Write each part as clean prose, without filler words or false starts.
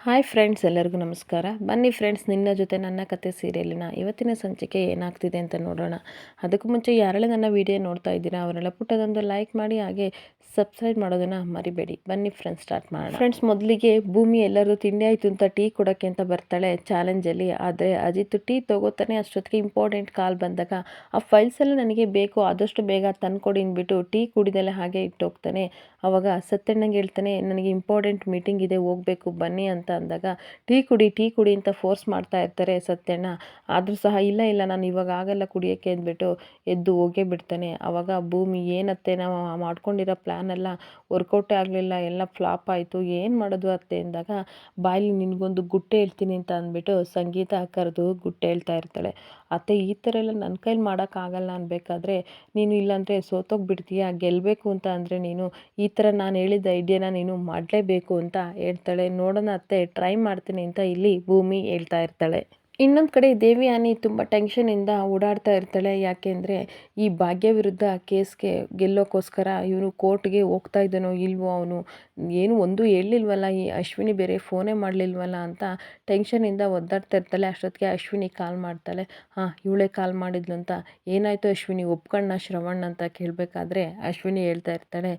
Hi friends, ಎಲ್ಲರಿಗೂ ನಮಸ್ಕಾರ. ಬನ್ನಿ ಫ್ರೆಂಡ್ಸ್, ನಿನ್ನ ಜೊತೆ ನನ್ನ ಕತೆ ಸೀರಿಯಲಿನ ಇವತ್ತಿನ ಸಂಚಿಕೆ ಏನಾಗ್ತಿದೆ ಅಂತ ನೋಡೋಣ. ಅದಕ್ಕೂ ಮುಂಚೆ ಯಾರೆಲ್ಲ ನನ್ನ ವಿಡಿಯೋ ನೋಡ್ತಾ ಇದ್ದೀರಾ ಅವರೆಲ್ಲ ಪುಟ್ಟದೊಂದು ಲೈಕ್ ಮಾಡಿ, ಹಾಗೆ ಸಬ್ಸ್ಕ್ರೈಬ್ ಮಾಡೋದನ್ನು ಮರಿಬೇಡಿ. ಬನ್ನಿ ಫ್ರೆಂಡ್ಸ್, ಸ್ಟಾರ್ಟ್ ಮಾಡೋಣ. ಫ್ರೆಂಡ್ಸ್, ಮೊದಲಿಗೆ ಭೂಮಿ ಎಲ್ಲರೂ ತಿಂಡಿ ಆಯಿತು ಅಂತ ಟೀ ಕೊಡೋಕ್ಕೆ ಅಂತ ಬರ್ತಾಳೆ ಚಾಲೆಂಜಲ್ಲಿ. ಆದರೆ ಅಜಿತ್ ಟೀ ತಗೋತಾನೆ. ಅಷ್ಟೊತ್ತಿಗೆ ಇಂಪಾರ್ಟೆಂಟ್ ಕಾಲ್ ಬಂದಾಗ ಆ ಫೈಲ್ಸ್ ಎಲ್ಲ ನನಗೆ ಬೇಕು, ಆದಷ್ಟು ಬೇಗ ತಂದ್ಕೊಡಿ ಅಂದ್ಬಿಟ್ಟು ಟೀ ಕುಡಿದಲ್ಲೇ ಹಾಗೆ ಇಟ್ಟೋಗ್ತಾನೆ. ಅವಾಗ ಸತ್ಯಣ್ಣಂಗೆ ಹೇಳ್ತಾನೆ, ನನಗೆ ಇಂಪಾರ್ಟೆಂಟ್ ಮೀಟಿಂಗ್ ಇದೆ, ಹೋಗಬೇಕು ಬನ್ನಿ ಅಂತ ಅಂದಾಗ ಟೀ ಕುಡಿ ಅಂತ ಫೋರ್ಸ್ ಮಾಡ್ತಾ ಇರ್ತಾರೆ ಸತ್ಯಣ್ಣ. ಆದರೂ ಸಹ ಇಲ್ಲ ಇಲ್ಲ ನಾನು ಇವಾಗ ಆಗಲ್ಲ ಕುಡಿಯೋಕ್ಕೆ ಅಂದ್ಬಿಟ್ಟು ಎದ್ದು ಹೋಗೇ ಬಿಡ್ತಾನೆ. ಅವಾಗ ಭೂಮಿ, ಏನತ್ತೆ ನಾವು ಮಾಡ್ಕೊಂಡಿರೋ ಪ್ಲ್ಯಾನ್ ಎಲ್ಲ ವರ್ಕೌಟೇ ಆಗಲಿಲ್ಲ, ಎಲ್ಲ ಫ್ಲಾಪ್ ಆಯಿತು, ಏನು ಮಾಡೋದು ಅತ್ತೆ ಅಂದಾಗ, ಬಾಯಲ್ಲಿ ನಿನಗೊಂದು ಗುಟ್ಟೆ ಹೇಳ್ತೀನಿ ಅಂತ ಅಂದ್ಬಿಟ್ಟು ಸಂಗೀತ ಕರೆದು ಗುಟ್ಟೆ ಹೇಳ್ತಾ ಇರ್ತಾಳೆ. ಅತ್ತೆ, ಈ ಥರ ಎಲ್ಲ ನನ್ನ ಕೈಲಿ ಮಾಡೋಕ್ಕಾಗಲ್ಲ ಅನ್ಬೇಕಾದ್ರೆ ನೀನು ಇಲ್ಲಾಂದರೆ ಸೋತೋಗ್ಬಿಡ್ತೀಯ, ಗೆಲ್ಲಬೇಕು ಅಂತ ಅಂದರೆ ನೀನು ಈ ಥರ ನಾನು ಹೇಳಿದ ಐಡಿಯಾನ ನೀನು ಮಾಡಲೇಬೇಕು ಅಂತ ಹೇಳ್ತಾಳೆ. ನೋಡೋಣ ಅತ್ತೆ, ಟ್ರೈ ಮಾಡ್ತೀನಿ ಅಂತ ಇಲ್ಲಿ ಭೂಮಿ ಹೇಳ್ತಾ ಇರ್ತಾಳೆ. ಇನ್ನೊಂದು ಕಡೆ ದೇವಿಯಾನಿ ತುಂಬ ಟೆನ್ಷನಿಂದ ಓಡಾಡ್ತಾ ಇರ್ತಾಳೆ. ಯಾಕೆಂದರೆ ಈ ಭಾಗ್ಯ ವಿರುದ್ಧ ಕೇಸ್ಗೆ ಗೆಲ್ಲೋಕ್ಕೋಸ್ಕರ ಇವನು ಕೋರ್ಟ್ಗೆ ಹೋಗ್ತಾ ಇದ್ದಾನೋ ಇಲ್ವೋ, ಅವನು ಏನು ಒಂದು ಹೇಳಿಲ್ವಲ್ಲ, ಈ ಅಶ್ವಿನಿ ಬೇರೆ ಫೋನೇ ಮಾಡಲಿಲ್ವಲ್ಲ ಅಂತ ಟೆನ್ಷನಿಂದ ಒದ್ದಾಡ್ತಾ ಇರ್ತಾಳೆ. ಅಷ್ಟೊತ್ತಿಗೆ ಅಶ್ವಿನಿ ಕಾಲ್ ಮಾಡ್ತಾಳೆ. ಇವಳೇ ಕಾಲ್ ಮಾಡಿದ್ಲು ಅಂತ. ಏನಾಯಿತು ಅಶ್ವಿನಿ, ಒಪ್ಕಣ್ಣ ಶ್ರವಣ್ ಅಂತ ಕೇಳಬೇಕಾದ್ರೆ ಅಶ್ವಿನಿ ಹೇಳ್ತಾ ಇರ್ತಾಳೆ,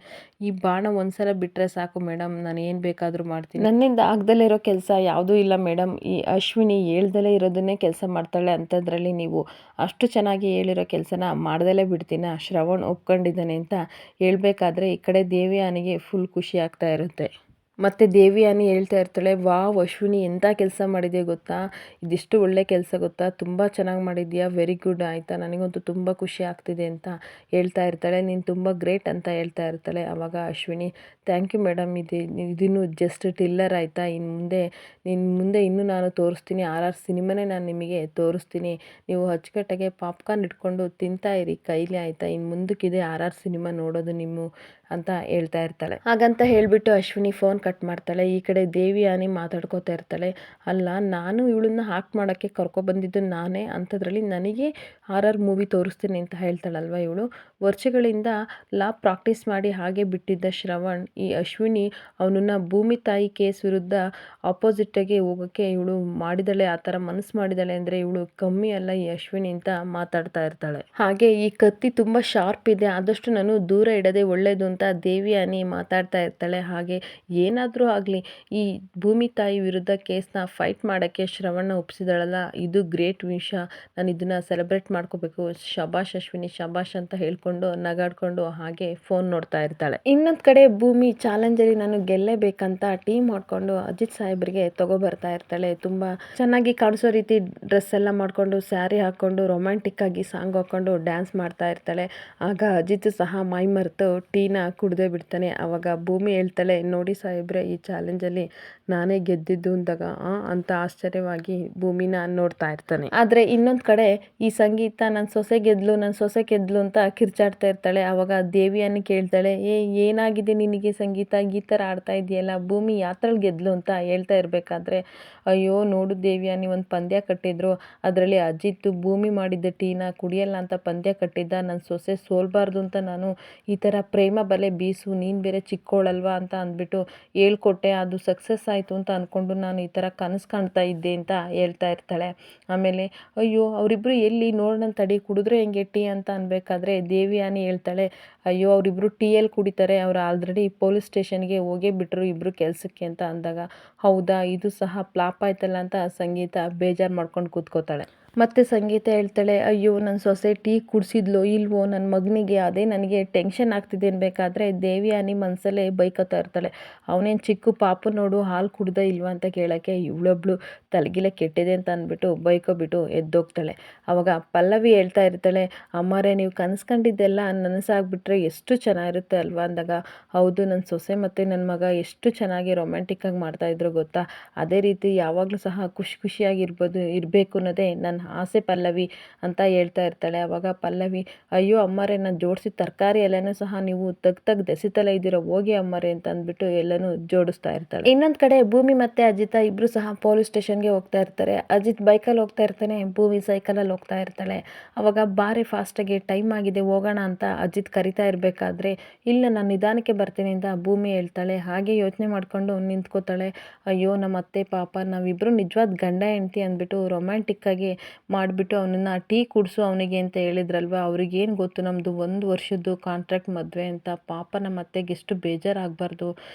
ಈ ಬಾಣ ಒಂದ್ಸಲ ಬಿಟ್ಟರೆ ಸಾಕು ಮೇಡಮ್, ನಾನು ಏನು ಬೇಕಾದರೂ ಮಾಡ್ತೀನಿ, ನನ್ನಿಂದ ಆಗ್ದಲೇ ಇರೋ ಕೆಲಸ ಯಾವುದೂ ಇಲ್ಲ ಮೇಡಮ್. ಈ ಅಶ್ವಿನಿ ಹೇಳ್ದಲೇ ಇರೋದನ್ನೇ ಕೆಲಸ ಮಾಡ್ತಾಳೆ, ಅಂಥದ್ರಲ್ಲಿ ನೀವು ಅಷ್ಟು ಚೆನ್ನಾಗಿ ಹೇಳಿರೋ ಕೆಲಸನ ಮಾಡ್ದಲೇ ಬಿಡ್ತೀನ, ಶ್ರವಣ್ ಒಪ್ಕೊಂಡಿದ್ದಾನೆ ಅಂತ ಹೇಳ್ಬೇಕಾದ್ರೆ ಈ ಕಡೆ ದೇವಿಯಾನಿಗೆ ಫುಲ್ ಖುಷಿ ಆಗ್ತಾ ಇರುತ್ತೆ. ಮತ್ತು ದೇವಿಯಾನಿ ಹೇಳ್ತಾ ಇರ್ತಾಳೆ, ವಾವ್ ಅಶ್ವಿನಿ, ಎಂಥ ಕೆಲಸ ಮಾಡಿದೆ ಗೊತ್ತಾ, ಇದಿಷ್ಟು ಒಳ್ಳೆ ಕೆಲಸ ಗೊತ್ತಾ, ತುಂಬ ಚೆನ್ನಾಗಿ ಮಾಡಿದ್ಯಾ, ವೆರಿ ಗುಡ್ ಆಯಿತಾ, ನನಗಂತೂ ತುಂಬ ಖುಷಿ ಆಗ್ತಿದೆ ಅಂತ ಹೇಳ್ತಾ ಇರ್ತಾಳೆ. ನೀನು ತುಂಬ ಗ್ರೇಟ್ ಅಂತ ಹೇಳ್ತಾ ಇರ್ತಾಳೆ. ಆವಾಗ ಅಶ್ವಿನಿ, ಥ್ಯಾಂಕ್ ಯು ಮೇಡಮ್, ಇದನ್ನು ಜಸ್ಟ್ ಟಿಲ್ಲರ್ ಆಯಿತಾ, ಮುಂದೆ ಇನ್ನೂ ನಾನು ತೋರಿಸ್ತೀನಿ, RR ಸಿನಿಮಾನೇ ನಾನು ನಿಮಗೆ ತೋರಿಸ್ತೀನಿ, ನೀವು ಅಚ್ಚುಕಟ್ಟಾಗೆ ಪಾಪ್ಕಾರ್ನ್ ಇಟ್ಕೊಂಡು ತಿಂತಾ ಇರಿ ಕೈಲಿ ಆಯಿತಾ, ಇನ್ನು ಮುಂದಕ್ಕಿದೆ RR ಸಿನಿಮಾ ನೋಡೋದು ನಿಮ್ಮ ಅಂತ ಹೇಳ್ತಾ ಇರ್ತಾಳೆ. ಹಾಗಂತ ಹೇಳಿಬಿಟ್ಟು ಅಶ್ವಿನಿ ಫೋನ್ ಕಟ್ ಮಾಡ್ತಾಳೆ. ಈ ಕಡೆ ದೇವಿಯಾನಿ ಮಾತಾಡ್ಕೋತಾ ಇರ್ತಾಳೆ, ಅಲ್ಲ ನಾನು ಇವಳನ್ನ ಆ್ಯಕ್ಟ್ ಮಾಡೋಕ್ಕೆ ಕರ್ಕೊಬಂದಿದ್ದು ನಾನೇ, ಅಂಥದ್ರಲ್ಲಿ ನನಗೆ RR ಮೂವಿ ತೋರಿಸ್ತೀನಿ ಅಂತ ಹೇಳ್ತಾಳಲ್ವ ಇವಳು. ವರ್ಷಗಳಿಂದ ಲಾ ಪ್ರಾಕ್ಟೀಸ್ ಮಾಡಿ ಹಾಗೆ ಬಿಟ್ಟಿದ್ದ ಶ್ರವಣ್, ಈ ಅಶ್ವಿನಿ ಅವನನ್ನು ಭೂಮಿ ತಾಯಿ ಕೇಸ್ ವಿರುದ್ಧ ಆಪೋಸಿಟಾಗಿ ಹೋಗೋಕ್ಕೆ ಇವಳು ಮಾಡಿದಾಳೆ, ಆ ಥರ ಮನಸ್ಸು ಮಾಡಿದಾಳೆ ಅಂದರೆ ಇವಳು ಕಮ್ಮಿ ಅಲ್ಲ ಈ ಅಶ್ವಿನಿ ಅಂತ ಮಾತಾಡ್ತಾ ಇರ್ತಾಳೆ. ಹಾಗೆ ಈ ಕತ್ತಿ ತುಂಬ ಶಾರ್ಪ್ ಇದೆ, ಆದಷ್ಟು ನಾನು ದೂರ ಇಡೋದೇ ಒಳ್ಳೆಯದು ಅಂತ ದೇವಿಯಾನಿ ಮಾತಾಡ್ತಾ ಇರ್ತಾಳೆ. ಹಾಗೆ ಏನಾದರೂ ಆಗಲಿ ಈ ಭೂಮಿ ತಾಯಿ ವಿರುದ್ಧ ಕೇಸ್ನ ಫೈಟ್ ಮಾಡೋಕ್ಕೆ ಶ್ರವಣ ಒಪ್ಪಿಸಿದಾಳಲ್ಲ, ಇದು ಗ್ರೇಟ್ ವಿಷಯ, ನಾನು ಇದನ್ನು ಸೆಲೆಬ್ರೇಟ್ ಮಾಡ್ಕೋಬೇಕು, ಶಬಾಷ್ ಅಶ್ವಿನಿ ಶಬಾಷ್ ಅಂತ ಹೇಳ್ಕೊಂಡು ನಗಾಡ್ಕೊಂಡು ಹಾಗೆ ಫೋನ್ ನೋಡ್ತಾ ಇರ್ತಾಳೆ. ಇನ್ನೊಂದು ಕಡೆ ಭೂಮಿ ಚಾಲೆಂಜಲ್ಲಿ ನಾನು ಗೆಲ್ಲೇಬೇಕಂತ ಟೀಮ್ ಮಾಡಿಕೊಂಡು ಅಜಿತ್ ಸಾಹೇಬ್ರಿಗೆ ತಗೊಬರ್ತಾ ಇರ್ತಾಳೆ. ತುಂಬ ಚೆನ್ನಾಗಿ ಕಾಣಿಸೋ ರೀತಿ ಡ್ರೆಸ್ ಎಲ್ಲ ಮಾಡಿಕೊಂಡು ಸ್ಯಾರಿ ಹಾಕ್ಕೊಂಡು ರೊಮ್ಯಾಂಟಿಕ್ ಆಗಿ ಸಾಂಗ್ ಹಾಕ್ಕೊಂಡು ಡ್ಯಾನ್ಸ್ ಮಾಡ್ತಾ ಇರ್ತಾಳೆ. ಆಗ ಅಜಿತ್ ಸಹ ಮೈ ಮರೆತು ಟೀನ ಕುಡ್ದೇ ಬಿಡ್ತಾನೆ. ಆವಾಗ ಭೂಮಿ ಹೇಳ್ತಾಳೆ, ನೋಡಿ ಸಾಹೇಬ್ರೆ, ಈ ಚಾಲೆಂಜಲ್ಲಿ ನಾನೇ ಗೆದ್ದಿದ್ದು ಅಂದಾಗ ಅಂತ ಆಶ್ಚರ್ಯವಾಗಿ ಭೂಮಿನ ನೋಡ್ತಾ ಇರ್ತಾನೆ. ಆದರೆ ಇನ್ನೊಂದು ಕಡೆ ಈ ಸಂಗೀತ ನನ್ನ ಸೊಸೆ ಗೆದ್ಲು ಅಂತ ಕಿರ್ಚಾಡ್ತಾ ಇರ್ತಾಳೆ. ಆವಾಗ ದೇವಿಯನ್ನು ಕೇಳ್ತಾಳೆ, ಏನಾಗಿದೆ ನಿನಗೆ ಸಂಗೀತ, ಈ ಥರ ಆಡ್ತಾ ಇದೆಯಲ್ಲ, ಭೂಮಿ ಯಾತ್ರಲ್ಲಿ ಗೆದ್ಲು ಅಂತ ಹೇಳ್ತಾ ಇರಬೇಕಾದ್ರೆ, ಅಯ್ಯೋ ನೋಡು ದೇವಿಯಾನಿ, ಒಂದು ಪಂದ್ಯ ಕಟ್ಟಿದ್ರು, ಅದರಲ್ಲಿ ಅಜಿತ್ ಭೂಮಿ ಮಾಡಿದ್ದ ಟೀನ ಕುಡಿಯಲ್ಲ ಅಂತ ಪಂದ್ಯ ಕಟ್ಟಿದ್ದ, ನನ್ನ ಸೊಸೆ ಸೋಲ್ಬಾರ್ದು ಅಂತ ನಾನು ಈ ಥರ ಪ್ರೇಮ ಬಲೆ ಬೀಸು, ನೀನು ಬೇರೆ ಚಿಕ್ಕೋಳಲ್ವಾ ಅಂತ ಅಂದ್ಬಿಟ್ಟು ಹೇಳ್ಕೊಟ್ಟೆ, ಅದು ಸಕ್ಸಸ್ ಆಯಿತು ಅಂತ ಅಂದ್ಕೊಂಡು ನಾನು ಈ ಥರ ಕನಸು ಕಾಣ್ತಾ ಇದ್ದೆ ಅಂತ ಹೇಳ್ತಾ ಇರ್ತಾಳೆ. ಆಮೇಲೆ ಅಯ್ಯೋ ಅವರಿಬ್ಬರು ಎಲ್ಲಿ ನೋಡೋಣ ತಡಿ, ಕುಡಿದ್ರೆ ಹೆಂಗೆ ಟೀ ಅಂತ ಅನ್ಬೇಕಾದ್ರೆ ದೇವಿಯಾನಿ ಹೇಳ್ತಾಳೆ, ಅಯ್ಯೋ ಅವರಿಬ್ಬರು ಟೀಯಲ್ಲಿ ಕುಡಿತಾರೆ, ಅವರು ಆಲ್ರೆಡಿ ಪೊಲೀಸ್ ಸ್ಟೇಷನ್ಗೆ ಹೋಗೇ ಬಿಟ್ಟರು ಇಬ್ಬರು ಕೆಲಸಕ್ಕೆ ಅಂತ ಅಂದಾಗ, ಹೌದಾ ಇದು ಸಹ ಫ್ಲಾಪ್ ಆಯ್ತಲ್ಲ ಅಂತ ಸಂಗೀತ ಬೇಜಾರು ಮಾಡ್ಕೊಂಡು ಕೂತ್ಕೋತಾಳೆ. ಮತ್ತು ಸಂಗೀತ ಹೇಳ್ತಾಳೆ, ಅಯ್ಯೋ ನನ್ನ ಸೊಸೆ ಟೀ ಕುಡಿಸಿದ್ಲೋ ಇಲ್ವೋ ನನ್ನ ಮಗನಿಗೆ, ಅದೇ ನನಗೆ ಟೆನ್ಷನ್ ಆಗ್ತಿದೆ ಅನ್ಬೇಕಾದ್ರೆ ದೇವಿಯಾನಿ ಮನಸ್ಸಲ್ಲೇ ಬೈಕೋತಾ ಇರ್ತಾಳೆ. ಅವನೇನು ಚಿಕ್ಕ ಪಾಪು ನೋಡು, ಹಾಲು ಕುಡ್ದ ಇಲ್ವಾ ಅಂತ ಕೇಳೋಕ್ಕೆ ಇವಳೊಬ್ಳು ತಲೆಗಿಲೆ ಕೆಟ್ಟಿದೆ ಅಂತ ಅಂದ್ಬಿಟ್ಟು ಬೈಕೋಬಿಟ್ಟು ಎದ್ದೋಗ್ತಾಳೆ. ಆವಾಗ ಪಲ್ಲವಿ ಹೇಳ್ತಾ ಇರ್ತಾಳೆ, ಅಮ್ಮರೇ ನೀವು ಕನಸ್ಕೊಂಡಿದ್ದೆಲ್ಲ ನನಸಾಗ್ಬಿಟ್ರೆ ಎಷ್ಟು ಚೆನ್ನಾಗಿರುತ್ತೆ ಅಲ್ವಾ ಅಂದಾಗ, ಹೌದು ನನ್ನ ಸೊಸೆ ಮತ್ತು ನನ್ನ ಮಗ ಎಷ್ಟು ಚೆನ್ನಾಗಿ ರೊಮ್ಯಾಂಟಿಕ್ಕಾಗಿ ಮಾಡ್ತಾಯಿದ್ರು ಗೊತ್ತಾ, ಅದೇ ರೀತಿ ಯಾವಾಗಲೂ ಸಹ ಖುಷಿಯಾಗಿರ್ಬೋದು ಇರಬೇಕು ಅನ್ನೋದೇ ನನ್ನ ಆಸೆ ಪಲ್ಲವಿ ಅಂತ ಹೇಳ್ತಾ ಇರ್ತಾಳೆ. ಆವಾಗ ಪಲ್ಲವಿ, ಅಯ್ಯೋ ಅಮ್ಮರೇ, ನಾನು ಜೋಡಿಸಿದ ತರಕಾರಿ ಎಲ್ಲನೂ ಸಹ ನೀವು ತೆಗ್ದು ಎಸಿತಲೇ ಇದ್ದೀರಾ, ಹೋಗಿ ಅಮ್ಮರೇ ಅಂತ ಅಂದ್ಬಿಟ್ಟು ಎಲ್ಲನೂ ಜೋಡಿಸ್ತಾ ಇರ್ತಾಳೆ. ಇನ್ನೊಂದು ಕಡೆ ಭೂಮಿ ಮತ್ತೆ ಅಜಿತ ಇಬ್ರು ಸಹ ಪೊಲೀಸ್ ಸ್ಟೇಷನ್ಗೆ ಹೋಗ್ತಾ ಇರ್ತಾರೆ. ಅಜಿತ್ ಬೈಕಲ್ಲಿ ಹೋಗ್ತಾ ಇರ್ತಾನೆ, ಭೂಮಿ ಸೈಕಲಲ್ಲಿ ಹೋಗ್ತಾ ಇರ್ತಾಳೆ. ಅವಾಗ ಬಾರಿ ಫಾಸ್ಟಾಗಿ ಟೈಮ್ ಆಗಿದೆ ಹೋಗೋಣ ಅಂತ ಅಜಿತ್ ಕರಿತಾ ಇರಬೇಕಾದ್ರೆ, ಇಲ್ಲ ನಾನು ನಿಧಾನಕ್ಕೆ ಬರ್ತೀನಿ ಅಂತ ಭೂಮಿ ಹೇಳ್ತಾಳೆ. ಹಾಗೆ ಯೋಚನೆ ಮಾಡ್ಕೊಂಡು ನಿಂತ್ಕೋತಾಳೆ. ಅಯ್ಯೋ ನಮ್ಮ ಅತ್ತೆ ಪಾಪ, ನಾವಿಬ್ಬರು ನಿಜವಾದ ಗಂಡ ಹೆಂಡತಿ ಅಂದ್ಬಿಟ್ಟು ರೊಮ್ಯಾಂಟಿಕ್ಕಾಗಿ ಮಾಡಿಬಿಟ್ಟು ಅವನನ್ನು ಟೀ ಕುಡಿಸು ಅವನಿಗೆ ಅಂತ ಹೇಳಿದ್ರಲ್ವ, ಅವ್ರಿಗೇನು ಗೊತ್ತು ನಮ್ಮದು 1 ವರ್ಷದ್ದು ಕಾಂಟ್ರಾಕ್ಟ್ ಮದುವೆ ಅಂತ. ಪಾಪ ನಮ್ಮ ಅತ್ತೆಗೆ ಎಷ್ಟು ಬೇಜಾರಾಗಬಾರ್ದು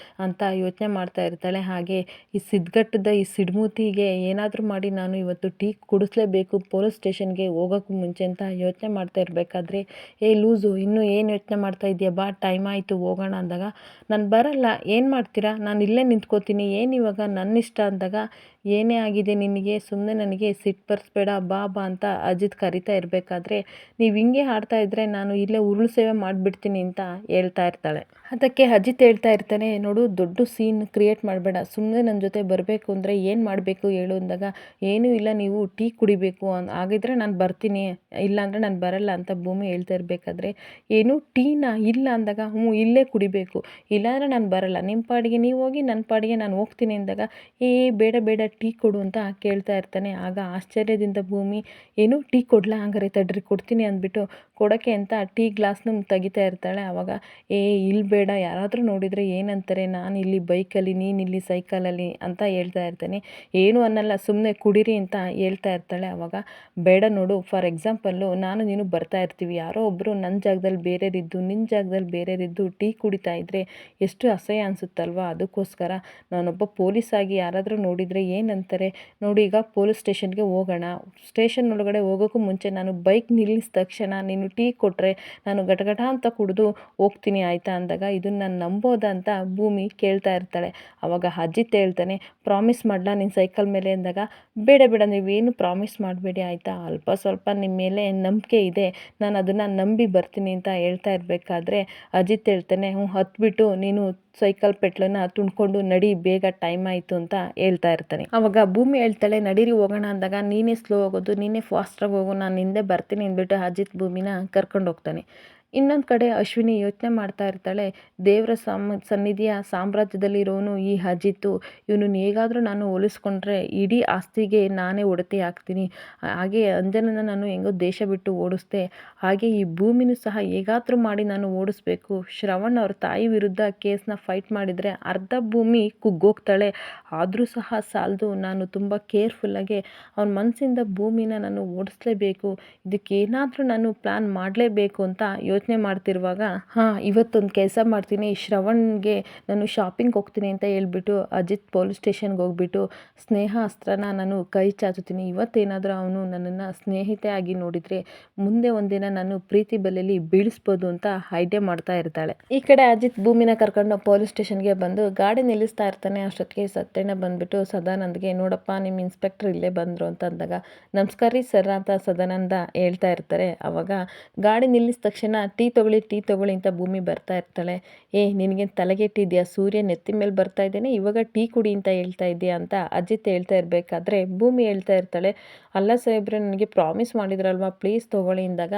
ಅಂತ ಯೋಚನೆ ಮಾಡ್ತಾ ಇರ್ತಾಳೆ. ಹಾಗೆ ಈ ಸಿದ್ಧಗಟ್ಟದ ಈ ಸಿಡ್ಮೂತಿಗೆ ಏನಾದರೂ ಮಾಡಿ ನಾನು ಇವತ್ತು ಟೀ ಕುಡಿಸ್ಲೇಬೇಕು ಪೊಲೀಸ್ ಸ್ಟೇಷನ್ಗೆ ಹೋಗೋಕ್ಕೂ ಮುಂಚೆ ಅಂತ ಯೋಚನೆ ಮಾಡ್ತಾ ಇರಬೇಕಾದ್ರೆ, ಏ ಲೂಸು, ಇನ್ನೂ ಏನು ಯೋಚನೆ ಮಾಡ್ತಾ ಇದೆಯಾ, ಬಾ ಟೈಮ್ ಆಯಿತು ಹೋಗೋಣ ಅಂದಾಗ, ನಾನು ಬರಲ್ಲ, ಏನು ಮಾಡ್ತೀರಾ, ನಾನು ಇಲ್ಲೇ ನಿಂತ್ಕೋತೀನಿ, ಏನು ಇವಾಗ ನನ್ನ ಇಷ್ಟ ಅಂದಾಗ, ಏನೇ ಆಗಿದೆ ನಿನಗೆ, ಸುಮ್ಮನೆ ನನಗೆ ಸಿಟ್ಟು ಬರ್ಸ್ಬೇಡ, ಬಾ ಬಾ ಅಂತ ಅಜಿತ್ ಕರಿತಾ ಇರಬೇಕಾದ್ರೆ, ನೀವು ಹಿಂಗೆ ಆಡ್ತಾ ಇದ್ದರೆ ನಾನು ಇಲ್ಲೇ ಉರುಳು ಸೇವೆ ಮಾಡಿಬಿಡ್ತೀನಿ ಅಂತ ಹೇಳ್ತಾ ಇರ್ತಾಳೆ. ಅದಕ್ಕೆ ಅಜಿತ್ ಹೇಳ್ತಾ ಇರ್ತಾನೆ, ನೋಡು ದೊಡ್ಡ ಸೀನ್ ಕ್ರಿಯೇಟ್ ಮಾಡಬೇಡ, ಸುಮ್ಮನೆ ನನ್ನ ಜೊತೆ ಬರಬೇಕು ಅಂದರೆ ಏನು ಮಾಡಬೇಕು ಹೇಳು ಅಂದಾಗ, ಏನೂ ಇಲ್ಲ ನೀವು ಟೀ ಕುಡಿಬೇಕು ಆಗಿದ್ರೆ ನಾನು ಬರ್ತೀನಿ, ಇಲ್ಲಾಂದರೆ ನಾನು ಬರಲ್ಲ ಅಂತ ಭೂಮಿ ಹೇಳ್ತಾ ಇರಬೇಕಾದ್ರೆ, ಏನು ಟೀನಾ ಇಲ್ಲ ಅಂದಾಗ, ಹ್ಞೂ ಇಲ್ಲೇ ಕುಡಿಬೇಕು, ಇಲ್ಲಾಂದರೆ ನಾನು ಬರಲ್ಲ, ನಿಮ್ಮ ಪಾಡಿಗೆ ನೀವು ಹೋಗಿ ನನ್ನ ಪಾಡಿಗೆ ನಾನು ಹೋಗ್ತೀನಿ ಅಂದಾಗ, ಬೇಡ ಬೇಡ ಟೀ ಕೊಡು ಅಂತ ಕೇಳ್ತಾ ಇರ್ತಾನೆ. ಆಗ ಆಶ್ಚರ್ಯದಿಂದ ಭೂಮಿ, ಏನು ಟೀ ಕೊಡ್ಲಾ, ಹಂಗಾರೆ ತಡ್ರಿ ಕೊಡ್ತೀನಿ ಅಂದ್ಬಿಟ್ಟು ಕೊಡೋಕ್ಕೆ ಅಂತ ಟೀ ಗ್ಲಾಸ್ನ ತೆಗಿತಾ ಇರ್ತಾಳೆ. ಆವಾಗ ಇಲ್ಲಿ ಬೇಡ, ಯಾರಾದರೂ ನೋಡಿದರೆ ಏನಂತಾರೆ, ನಾನು ಇಲ್ಲಿ ಬೈಕಲ್ಲಿ ನೀನು ಇಲ್ಲಿ ಸೈಕಲಲ್ಲಿ ಅಂತ ಹೇಳ್ತಾ ಇರ್ತಾನೆ. ಏನು ಅನ್ನಲ್ಲ, ಸುಮ್ಮನೆ ಕುಡೀರಿ ಅಂತ ಹೇಳ್ತಾ ಇರ್ತಾಳೆ. ಆವಾಗ ಬೇಡ ನೋಡು, ಫಾರ್ ಎಕ್ಸಾಂಪಲ್ಲು ನಾನು ನೀನು ಬರ್ತಾ ಇರ್ತೀವಿ, ಯಾರೋ ಒಬ್ಬರು ನನ್ನ ಜಾಗದಲ್ಲಿ ಬೇರೆಯರಿದ್ದು ನಿನ್ನ ಜಾಗದಲ್ಲಿ ಬೇರೆಯರಿದ್ದು ಟೀ ಕುಡಿತಾ ಇದ್ದರೆ ಎಷ್ಟು ಅಸಹ್ಯ ಅನಿಸುತ್ತಲ್ವ, ಅದಕ್ಕೋಸ್ಕರ ನಾನೊಬ್ಬ ಪೊಲೀಸಾಗಿ ಯಾರಾದರೂ ನೋಡಿದರೆ ಏನಂತಾರೆ, ನೋಡಿ ಈಗ ಪೊಲೀಸ್ ಸ್ಟೇಷನ್ಗೆ ಹೋಗೋಣ, ಸ್ಟೇಷನ್ ಒಳಗಡೆ ಹೋಗೋಕ್ಕೂ ಮುಂಚೆ ನಾನು ಬೈಕ್ ನಿಲ್ಲಿಸಿದ ತಕ್ಷಣ ನೀನು ಟೀ ಕೊಟ್ಟರೆ ನಾನು ಗಟಗಟ ಅಂತ ಕುಡಿದು ಹೋಗ್ತೀನಿ ಆಯಿತಾ ಅಂದಾಗ, ಇದನ್ನು ನಾನು ನಂಬೋದಾ ಅಂತ ಭೂಮಿ ಕೇಳ್ತಾ ಇರ್ತಾಳೆ. ಆವಾಗ ಅಜಿತ್ ಹೇಳ್ತಾನೆ, ಪ್ರಾಮಿಸ್ ಮಾಡಲಾ ನಿನ್ನ ಸೈಕಲ್ ಮೇಲೆ ಅಂದಾಗ, ಬೇಡ ಬೇಡ ನೀವೇನು ಪ್ರಾಮಿಸ್ ಮಾಡಬೇಡಿ ಆಯಿತಾ, ಅಲ್ಪ ಸ್ವಲ್ಪ ನಿಮ್ಮ ಮೇಲೆ ನಂಬಿಕೆ ಇದೆ, ನಾನು ಅದನ್ನು ನಂಬಿ ಬರ್ತೀನಿ ಅಂತ ಹೇಳ್ತಾ ಇರಬೇಕಾದ್ರೆ ಅಜಿತ್ ಹೇಳ್ತಾನೆ, ಹತ್ಬಿಟ್ಟು ನೀನು ಸೈಕಲ್ ಪೆಟ್ಲನ್ನ ತುಂಡ್ಕೊಂಡು ನಡಿ, ಬೇಗ ಟೈಮ್ ಆಯಿತು ಅಂತ ಹೇಳ್ತಾ ಇರ್ತಾನೆ. ಆವಾಗ ಭೂಮಿ ಹೇಳ್ತಾಳೆ, ನಡೀರಿ ಹೋಗೋಣ ಅಂದಾಗ, ನೀನೇ ಸ್ಲೋ ಹೋಗೋದು, ನೀನೇ ಫಾಸ್ಟಾಗಿ ಹೋಗು, ನಾನು ಹಿಂದೆ ಬರ್ತೀನಿ ಅಂದ್ಬಿಟ್ಟು ಅಜಿತ್ ಭೂಮಿನ ಕರ್ಕೊಂಡು ಹೋಗ್ತಾನೆ. ಇನ್ನೊಂದು ಕಡೆ ಅಶ್ವಿನಿ ಯೋಚನೆ ಮಾಡ್ತಾ ಇರ್ತಾಳೆ, ದೇವರ ಸನ್ನಿಧಿಯ ಸಾಮ್ರಾಜ್ಯದಲ್ಲಿರೋನು ಈ ಅಜಿತ್ತು, ಇವನನ್ನು ಹೇಗಾದರೂ ನಾನು ಹೋಲಿಸ್ಕೊಂಡ್ರೆ ಇಡೀ ಆಸ್ತಿಗೆ ನಾನೇ ಒಡತಿ ಆಗ್ತೀನಿ, ಹಾಗೆ ಅಂಜನನ ನಾನು ಹೆಂಗೋ ದೇಶ ಬಿಟ್ಟು ಓಡಿಸ್ದೆ, ಹಾಗೆ ಈ ಭೂಮಿನೂ ಸಹ ಹೇಗಾದರೂ ಮಾಡಿ ನಾನು ಓಡಿಸ್ಬೇಕು, ಶ್ರವಣ್ ಅವ್ರ ತಾಯಿ ವಿರುದ್ಧ ಕೇಸ್ನ ಫೈಟ್ ಮಾಡಿದರೆ ಅರ್ಧ ಭೂಮಿ ಕುಗ್ಗೋಗ್ತಾಳೆ, ಆದರೂ ಸಹ ಸಾಲದು, ನಾನು ತುಂಬ ಕೇರ್ಫುಲ್ಲಾಗಿ ಅವನ ಮನಸ್ಸಿಂದ ಭೂಮಿನ ನಾನು ಓಡಿಸ್ಲೇಬೇಕು, ಇದಕ್ಕೇನಾದರೂ ನಾನು ಪ್ಲ್ಯಾನ್ ಮಾಡಲೇಬೇಕು ಅಂತ ಯೋಚನೆ ಮಾಡ್ತಿರುವಾಗ, ಇವತ್ತೊಂದು ಕೆಲಸ ಮಾಡ್ತೀನಿ, ಶ್ರವಣ್ಗೆ ನಾನು ಶಾಪಿಂಗ್ ಹೋಗ್ತೀನಿ ಅಂತ ಹೇಳ್ಬಿಟ್ಟು ಅಜಿತ್ ಪೊಲೀಸ್ ಸ್ಟೇಷನ್ಗೆ ಹೋಗ್ಬಿಟ್ಟು ಸ್ನೇಹ ಅಸ್ತ್ರನ ನಾನು ಕೈ ಚಾಚುತ್ತೀನಿ, ಇವತ್ತೇನಾದರೂ ಅವನು ನನ್ನನ್ನು ಸ್ನೇಹಿತೆ ಆಗಿ ನೋಡಿದರೆ ಮುಂದೆ ಒಂದಿನ ನಾನು ಪ್ರೀತಿ ಬಲೆಯಲ್ಲಿ ಬೀಳಿಸ್ಬೋದು ಅಂತ ಐಡಿಯಾ ಮಾಡ್ತಾ ಇರ್ತಾಳೆ. ಈ ಕಡೆ ಅಜಿತ್ ಭೂಮಿನ ಕರ್ಕೊಂಡು ಪೊಲೀಸ್ ಸ್ಟೇಷನ್ಗೆ ಬಂದು ಗಾಡಿ ನಿಲ್ಲಿಸ್ತಾ ಇರ್ತಾನೆ. ಅಷ್ಟೊತ್ತಿಗೆ ಸತ್ಯಣ್ಣ ಬಂದ್ಬಿಟ್ಟು ಸದಾನಂದ್ಗೆ, ನೋಡಪ್ಪ ನಿಮ್ಮ ಇನ್ಸ್ಪೆಕ್ಟರ್ ಇಲ್ಲೇ ಬಂದರು ಅಂತ ಅಂದಾಗ, ನಮಸ್ಕಾರ ರೀ ಸರ್ ಅಂತ ಸದಾನಂದ ಹೇಳ್ತಾ ಇರ್ತಾರೆ. ಆವಾಗ ಗಾಡಿ ನಿಲ್ಲಿಸಿದ ತಕ್ಷಣ ಟೀ ತೊಗೊಳ್ಳಿ ಅಂತ ಭೂಮಿ ಬರ್ತಾ ಇರ್ತಾಳೆ. ನಿನಗೆ ತಲೆಗೆಟ್ಟಿದ್ಯಾ, ಸೂರ್ಯ ನೆತ್ತಿ ಮೇಲೆ ಬರ್ತಾ ಇದ್ದೇನೆ, ಇವಾಗ ಟೀ ಕುಡಿ ಅಂತ ಹೇಳ್ತಾ ಇದೆಯಾ ಅಂತ ಅಜಿತ್ ಹೇಳ್ತಾ ಇರಬೇಕಾದ್ರೆ ಭೂಮಿ ಹೇಳ್ತಾ ಇರ್ತಾಳೆ, ಅಲ್ಲ ಸಾಹೇಬ್ರೆ, ನನಗೆ ಪ್ರಾಮಿಸ್ ಮಾಡಿದ್ರಲ್ವ, ಪ್ಲೀಸ್ ತೊಗೊಳ್ಳಿ ಅಂದಾಗ,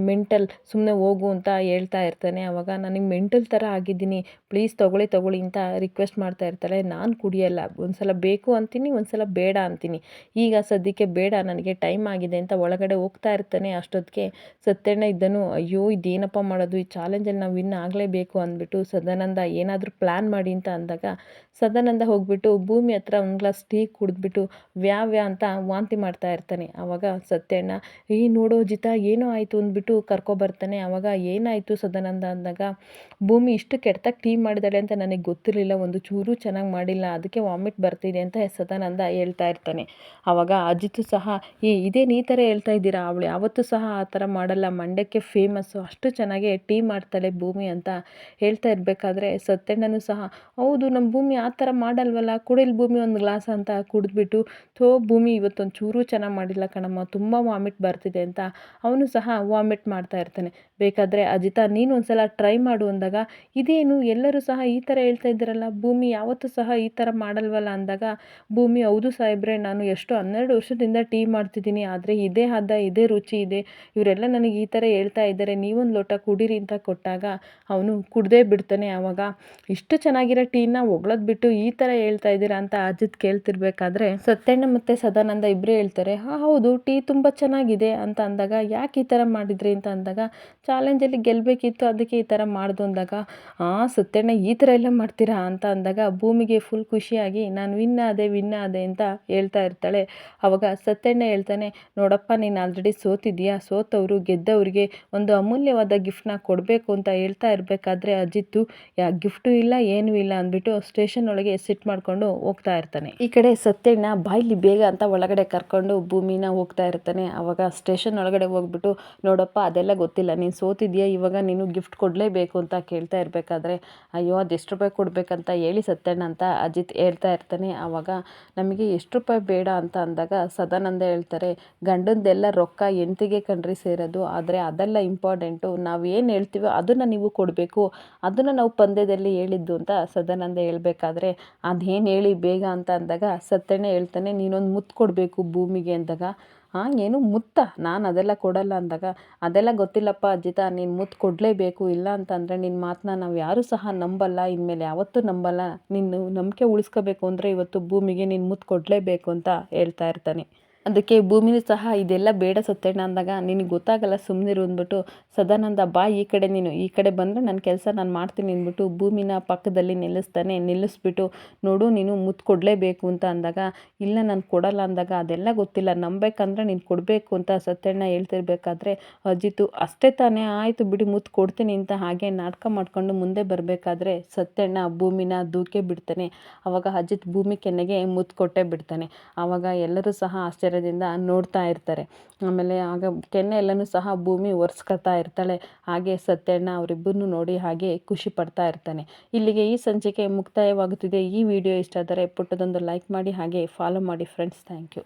ಮೆಂಟಲ್, ಸುಮ್ಮನೆ ಹೋಗು ಅಂತ ಹೇಳ್ತಾ ಇರ್ತಾನೆ. ಆವಾಗ ನನಗೆ ಮೆಂಟಲ್ ಥರ ಆಗಿದ್ದೀನಿ, ಪ್ಲೀಸ್ ತೊಗೊಳ್ಳಿ ಅಂತ ರಿಕ್ವೆಸ್ಟ್ ಮಾಡ್ತಾ ಇರ್ತಾಳೆ. ನಾನು ಕುಡಿಯಲ್ಲ, ಒಂದ್ಸಲ ಬೇಕು ಅಂತೀನಿ, ಒಂದ್ಸಲ ಬೇಡ ಅಂತೀನಿ, ಈಗ ಸದ್ಯಕ್ಕೆ ಬೇಡ, ನನಗೆ ಟೈಮ್ ಆಗಿದೆ ಅಂತ ಒಳಗಡೆ ಹೋಗ್ತಾ ಇರ್ತಾನೆ. ಅಷ್ಟೊತ್ತಿಗೆ ಸತ್ಯಣ್ಣ ಇದ್ದನು, ಅಯ್ಯೋ ಇದೇನಪ್ಪ ಮಾಡೋದು, ಈ ಚಾಲೆಂಜಲ್ಲಿ ನಾವು ವಿನ್ ಆಗಲೇಬೇಕು ಅಂದ್ಬಿಟ್ಟು ಸದಾನಂದ ಏನಾದರೂ ಪ್ಲ್ಯಾನ್ ಮಾಡಿ ಅಂತ ಅಂದಾಗ, ಸದಾನಂದ ಹೋಗ್ಬಿಟ್ಟು ಭೂಮಿ ಹತ್ರ ಒಂದು ಗ್ಲಾಸ್ ಟೀ ಕುಡಿದ್ಬಿಟ್ಟು ವ್ಯಾ ಅಂತ ವಾಂತಿ ಮಾಡ್ತಾ ಇರ್ತಾನೆ. ಆವಾಗ ಸತ್ಯಣ್ಣ, ನೋಡೋ ಜಿತ ಏನೋ ಆಯಿತು ಅಂದ್ಬಿಟ್ಟು ಕರ್ಕೊಬರ್ತಾನೆ. ಆವಾಗ ಏನಾಯಿತು ಸದಾನಂದ ಅಂದಾಗ, ಭೂಮಿ ಇಷ್ಟು ಕೆಟ್ಟದಾಗಿ ಟೀ ಮಾಡಿದಾಳೆ ಅಂತ ನನಗೆ ಗೊತ್ತಿರಲಿಲ್ಲ, ಒಂದು ಚೂರು ಚೆನ್ನಾಗಿ ಮಾಡಿಲ್ಲ, ಅದಕ್ಕೆ ವಾಮಿಟ್ ಬರ್ತಿದೆ ಅಂತ ಸದಾನಂದ ಹೇಳ್ತಾ ಇರ್ತಾನೆ. ಆವಾಗ ಅಜಿತ್ ಸಹ, ಇದೇನು ಈ ಥರ ಹೇಳ್ತಾ ಇದ್ದೀರಾ, ಅವಳು ಯಾವತ್ತೂ ಸಹ ಆ ಥರ ಮಾಡಲ್ಲ, ಮಂಡ್ಯಕ್ಕೆ ಫೇಮಸ್ಸು, ಅಷ್ಟು ಚೆನ್ನಾಗಿ ಟೀ ಮಾಡ್ತಾಳೆ ಭೂಮಿ ಅಂತ ಹೇಳ್ತಾ ಇರಬೇಕಾದ್ರೆ ಸತ್ಯಣ್ಣನೂ ಸಹ ಹೌದು ನಮ್ಮ ಭೂಮಿ ಆ ಥರ ಮಾಡಲ್ವಲ್ಲ, ಕುಡಿಲ್ ಭೂಮಿ ಒಂದು ಗ್ಲಾಸ್ ಅಂತ ಕುಡಿದ್ಬಿಟ್ಟು ಭೂಮಿ ಇವತ್ತೊಂದು ಚೂರು ಚೆನ್ನಾಗಿ ಮಾಡಿಲ್ಲ ಕಣಮ್ಮ, ತುಂಬ ವಾಮಿಟ್ ಬರ್ತಿದೆ ಅಂತ ಅವನು ಸಹ ವಾಮಿಟ್ ಮಾಡ್ತಾ ಇರ್ತಾನೆ. ಬೇಕಾದರೆ ಅಜಿತಾ ನೀನು ಒಂದ್ಸಲ ಟ್ರೈ ಮಾಡು ಅಂದಾಗ ಇದೇನು ಎಲ್ಲರೂ ಸಹ ಈ ಥರ ಹೇಳ್ತಾ ಇದ್ದೀರಲ್ಲ, ಭೂಮಿ ಯಾವತ್ತೂ ಸಹ ಈ ಥರ ಮಾಡಲ್ವಲ್ಲ ಅಂದಾಗ ಭೂಮಿ ಹೌದು ಸಾಹೇಬ್ರೆ, ನಾನು ಎಷ್ಟು 12 ವರ್ಷದಿಂದ ಟೀ ಮಾಡ್ತಿದ್ದೀನಿ, ಆದರೆ ಇದೇ ಹದ ಇದೇ ರುಚಿ ಇದೆ, ಇವರೆಲ್ಲ ನನಗೆ ಈ ಥರ ಹೇಳ್ತಾ ಇದ್ದಾರೆ, ನೀವೊಂದು ಲೋಟ ಕುಡೀರಿ ಅಂತ ಕೊಟ್ಟಾಗ ಅವನು ಕುಡ್ದೇ ಬಿಡ್ತಾನೆ. ಆವಾಗ ಇಷ್ಟು ಚೆನ್ನಾಗಿರೋ ಟೀನ ಹೊಗಳೋದು ಬಿಟ್ಟು ಈ ಥರ ಹೇಳ್ತಾ ಇದ್ದೀರಾ ಅಂತ ಅಜಿತ್ ಕೇಳ್ತಿರ್ಬೇಕಾದ್ರೆ ಸತ್ಯಣ್ಣ ಮತ್ತು ಸದಾನಂದ ಇಬ್ಬರೇ ಹೇಳ್ತಾರೆ, ಹೌದು ಟೀ ತುಂಬ ಚೆನ್ನಾಗಿದೆ ಅಂತ ಅಂದಾಗ ಯಾಕೆ ಈ ಥರ ಮಾಡಿದ್ರಿ ಅಂತ ಅಂದಾಗ ಚಾಲೆಂಜಲ್ಲಿ ಗೆಲ್ಲಬೇಕಿತ್ತು ಅದಕ್ಕೆ ಈ ಥರ ಮಾಡ್ದು ಅಂದಾಗ ಸತ್ಯಣ್ಣ ಈ ಥರ ಎಲ್ಲ ಮಾಡ್ತೀರಾ ಅಂತ ಅಂದಾಗ ಭೂಮಿಗೆ ಫುಲ್ ಖುಷಿಯಾಗಿ ನಾನು ವಿನ್ ಆದೆ ಅಂತ ಹೇಳ್ತಾ ಇರ್ತಾಳೆ. ಅವಾಗ ಸತ್ಯಣ್ಣ ಹೇಳ್ತಾನೆ, ನೋಡಪ್ಪ ನೀನು ಆಲ್ರೆಡಿ ಸೋತಿದ್ಯಾ, ಸೋತವರು ಗೆದ್ದವ್ರಿಗೆ ಒಂದು ಅಮೂಲ್ಯವಾದ ಗಿಫ್ಟ್ನ ಕೊಡಬೇಕು ಅಂತ ಹೇಳ್ತಾ ಇರಬೇಕಾದ್ರೆ ಅಜಿತ್ತು ಗಿಫ್ಟು ಇಲ್ಲ ಏನೂ ಇಲ್ಲ ಅಂದ್ಬಿಟ್ಟು ಸ್ಟೇಷನ್ ಒಳಗೆ ಸಿಟ್ ಮಾಡಿಕೊಂಡು ಹೋಗ್ತಾ ಇರ್ತಾನೆ. ಈ ಕಡೆ ಸತ್ಯಣ್ಣ ಬಾಯ್ಲಿ ಬೇಗ ಅಂತ ಒಳಗಡೆ ಕರ್ಕೊಂಡು ಭೂಮಿನ ಹೋಗ್ತಾ ಇರ್ತಾನೆ. ಅವಾಗ ಸ್ಟೇಷನ್ ಒಳಗಡೆ ಹೋಗ್ಬಿಟ್ಟು ನೋಡಪ್ಪ ಅದೆಲ್ಲ ಗೊತ್ತಿಲ್ಲ, ನೀನು ಸೋತಿದ್ಯಾ, ಇವಾಗ ನೀನು ಗಿಫ್ಟ್ ಕೊಡಲೇಬೇಕು ಅಂತ ಕೇಳ್ತಾ ಇರಬೇಕಾದ್ರೆ ಅಯ್ಯೋ ಅದು ಎಷ್ಟು ರೂಪಾಯಿ ಕೊಡಬೇಕಂತ ಹೇಳಿ ಸತ್ಯಣ್ಣ ಅಂತ ಅಜಿತ್ ಹೇಳ್ತಾ ಇರ್ತಾನೆ. ಆವಾಗ ನಮಗೆ ಎಷ್ಟು ರೂಪಾಯಿ ಬೇಡ ಅಂತ ಅಂದಾಗ ಸದಾನಂದ ಹೇಳ್ತಾರೆ, ಗಂಡಂದೆಲ್ಲ ರೊಕ್ಕ ಹೆಂಡ್ತಿಗೆ ಕಣ್ರಿ ಸೇರೋದು, ಆದರೆ ಅದೆಲ್ಲ ಇಂಪಾರ್ಟೆಂಟು, ನಾವು ಏನು ಹೇಳ್ತೀವೋ ಅದನ್ನು ನೀವು ಕೊಡಬೇಕು, ಅದನ್ನು ನಾವು ಪಂದ್ಯದಲ್ಲಿ ಹೇಳಿದ್ದು ಅಂತ ಸದಾನಂದ ಹೇಳ್ಬೇಕಾದ್ರೆ ಅದೇನು ಹೇಳಿ ಬೇಗ ಅಂತ ಅಂದಾಗ ಸತ್ಯಣ್ಣ ಹೇಳ್ತಾನೆ, ನೀನೊಂದು ಮುತ್ತು ಕೊಡಬೇಕು ಭೂಮಿಗೆ ಅಂದಾಗ ಏನು ಮುತ್ತ, ನಾನು ಅದೆಲ್ಲ ಕೊಡಲ್ಲ ಅಂದಾಗ ಅದೆಲ್ಲ ಗೊತ್ತಿಲ್ಲಪ್ಪ ಅಜಿತಾ, ನೀನು ಮುತ್ತು ಕೊಡಲೇಬೇಕು, ಇಲ್ಲ ಅಂತಂದರೆ ನಿನ್ನ ಮಾತನ್ನ ನಾವು ಯಾರೂ ಸಹ ನಂಬಲ್ಲ, ಇನ್ಮೇಲೆ ಯಾವತ್ತೂ ನಂಬಲ್ಲ, ನೀನು ನಂಬಿಕೆ ಉಳಿಸ್ಕೋಬೇಕು ಅಂದರೆ ಇವತ್ತು ಭೂಮಿಗೆ ನೀನು ಮುತ್ತು ಕೊಡಲೇಬೇಕು ಅಂತ ಹೇಳ್ತಾ ಇರ್ತಾನೆ. ಅದಕ್ಕೆ ಭೂಮಿನೂ ಸಹ ಇದೆಲ್ಲ ಬೇಡ ಸತ್ಯಣ್ಣ ಅಂದಾಗ ನಿನಗೆ ಗೊತ್ತಾಗಲ್ಲ ಸುಮ್ಮನಿರು ಅಂದ್ಬಿಟ್ಟು ಸದಾನಂದ ಬಾ ಈ ಕಡೆ, ನೀನು ಈ ಕಡೆ ಬಂದರೆ ನನ್ನ ಕೆಲಸ ನಾನು ಮಾಡ್ತೀನಿ ಅಂದ್ಬಿಟ್ಟು ಭೂಮಿನ ಪಕ್ಕದಲ್ಲಿ ನಿಲ್ಲಿಸ್ಬಿಟ್ಟು ನೋಡು ನೀನು ಮುತ್ತು ಕೊಡಲೇಬೇಕು ಅಂತ ಅಂದಾಗ ಇಲ್ಲ ನಾನು ಕೊಡಲ್ಲ ಅಂದಾಗ ಅದೆಲ್ಲ ಗೊತ್ತಿಲ್ಲ, ನಂಬೇಕಂದ್ರೆ ನೀನು ಕೊಡಬೇಕು ಅಂತ ಸತ್ಯಣ್ಣ ಹೇಳ್ತಿರ್ಬೇಕಾದ್ರೆ ಅಜಿತು ಅಷ್ಟೇ ತಾನೇ, ಆಯಿತು ಬಿಡಿ ಮುತ್ತು ಕೊಡ್ತೀನಿ ಅಂತ ಹಾಗೆ ನಾಟಕ ಮಾಡ್ಕೊಂಡು ಮುಂದೆ ಬರಬೇಕಾದ್ರೆ ಸತ್ಯಣ್ಣ ಭೂಮಿನ ದೂಕೆ ಬಿಡ್ತಾನೆ. ಆವಾಗ ಅಜಿತ್ ಭೂಮಿ ಕೆನ್ನೆಗೆ ಮುತ್ತು ಕೊಟ್ಟೇ ಬಿಡ್ತಾನೆ. ಆವಾಗ ಎಲ್ಲರೂ ಸಹ ಆಶ್ಚರ್ಯದಿಂದ ನೋಡ್ತಾ ಇರ್ತಾರೆ. ಆಮೇಲೆ ಆಗ ಕೆನ್ನೆ ಎಲ್ಲನೂ ಸಹ ಭೂಮಿ ಒರೆಸ್ಕೊತಾ ಇರ್ತಾಳೆ. ಹಾಗೆ ಸತ್ಯಣ್ಣ ಅವರಿಬ್ಬರನ್ನು ನೋಡಿ ಹಾಗೆ ಖುಷಿ ಪಡ್ತಾ ಇರ್ತಾನೆ. ಇಲ್ಲಿಗೆ ಈ ಸಂಚಿಕೆ ಮುಕ್ತಾಯವಾಗುತ್ತಿದೆ. ಈ ವಿಡಿಯೋ ಇಷ್ಟ ಆದರೆ ಪುಟ್ಟದೊಂದು ಲೈಕ್ ಮಾಡಿ ಹಾಗೆ ಫಾಲೋ ಮಾಡಿ ಫ್ರೆಂಡ್ಸ್. Thank you.